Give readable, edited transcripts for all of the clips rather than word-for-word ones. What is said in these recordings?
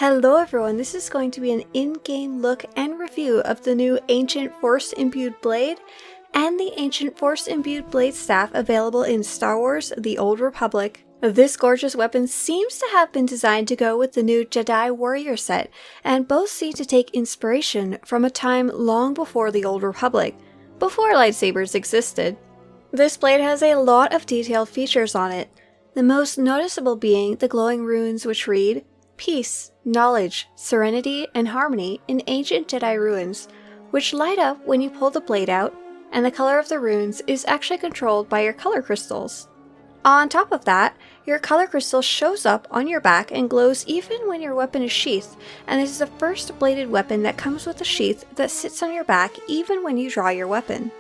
Hello everyone, this is going to be an in-game look and review of the new Ancient Force-Imbued Blade and the Ancient Force-Imbued BladeStaff available in Star Wars: The Old Republic. This gorgeous weapon seems to have been designed to go with the new Jedi Warrior set, and both seem to take inspiration from a time long before the Old Republic, before lightsabers existed. This blade has a lot of detailed features on it, the most noticeable being the glowing runes which read, Peace, Knowledge, Serenity, and Harmony in Ancient Jedi Ruins, which light up when you pull the blade out, and the color of the runes is actually controlled by your color crystals. On top of that, your color crystal shows up on your back and glows even when your weapon is sheathed, and this is the first bladed weapon that comes with a sheath that sits on your back even when you draw your weapon.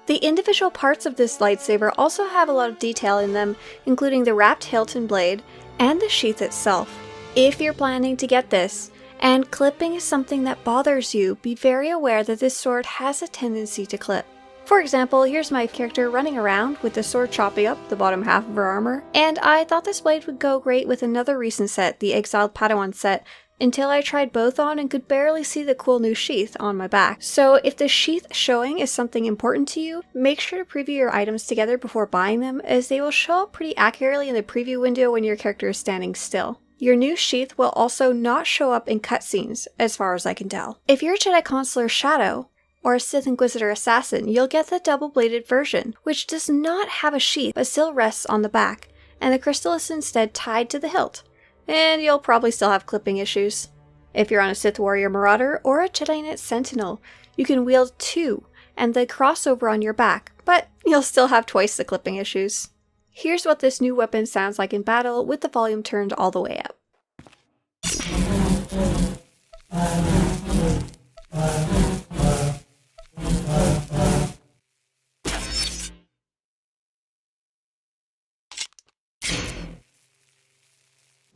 The individual parts of this lightsaber also have a lot of detail in them, including the wrapped hilt and blade, and the sheath itself. If you're planning to get this, and clipping is something that bothers you, be very aware that this sword has a tendency to clip. For example, here's my character running around with the sword chopping up the bottom half of her armor, and I thought this blade would go great with another recent set, the Exiled Padawan set, until I tried both on and could barely see the cool new sheath on my back. So if the sheath showing is something important to you, make sure to preview your items together before buying them, as they will show up pretty accurately in the preview window when your character is standing still. Your new sheath will also not show up in cutscenes, as far as I can tell. If you're a Jedi Consular Shadow, or a Sith Inquisitor Assassin, you'll get the double-bladed version, which does not have a sheath but still rests on the back, and the crystal is instead tied to the hilt, and you'll probably still have clipping issues. If you're on a Sith Warrior Marauder or a Jedi Knight Sentinel, you can wield two, and they cross over on your back, but you'll still have twice the clipping issues. Here's what this new weapon sounds like in battle with the volume turned all the way up.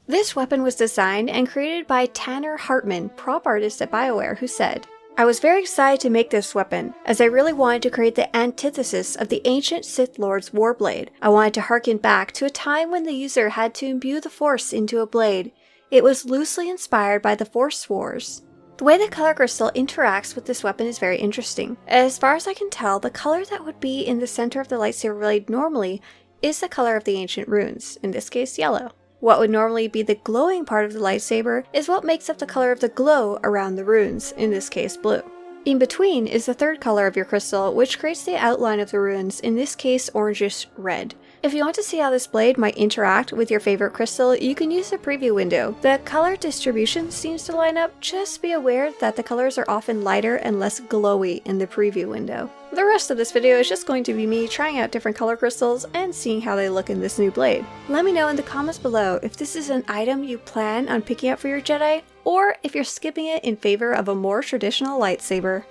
This weapon was designed and created by Tanner Hartman, prop artist at BioWare, who said, "I was very excited to make this weapon, as I really wanted to create the antithesis of the ancient Sith Lord's Warblade. I wanted to harken back to a time when the user had to imbue the Force into a blade. It was loosely inspired by the Force Wars." The way the color crystal interacts with this weapon is very interesting. As far as I can tell, the color that would be in the center of the lightsaber blade normally is the color of the ancient runes, in this case yellow. What would normally be the glowing part of the lightsaber is what makes up the color of the glow around the runes, in this case blue. In between is the third color of your crystal, which creates the outline of the runes, in this case orangish red. If you want to see how this blade might interact with your favorite crystal, you can use the preview window. The color distribution seems to line up, just be aware that the colors are often lighter and less glowy in the preview window. The rest of this video is just going to be me trying out different color crystals and seeing how they look in this new blade. Let me know in the comments below if this is an item you plan on picking up for your Jedi, or if you're skipping it in favor of a more traditional lightsaber.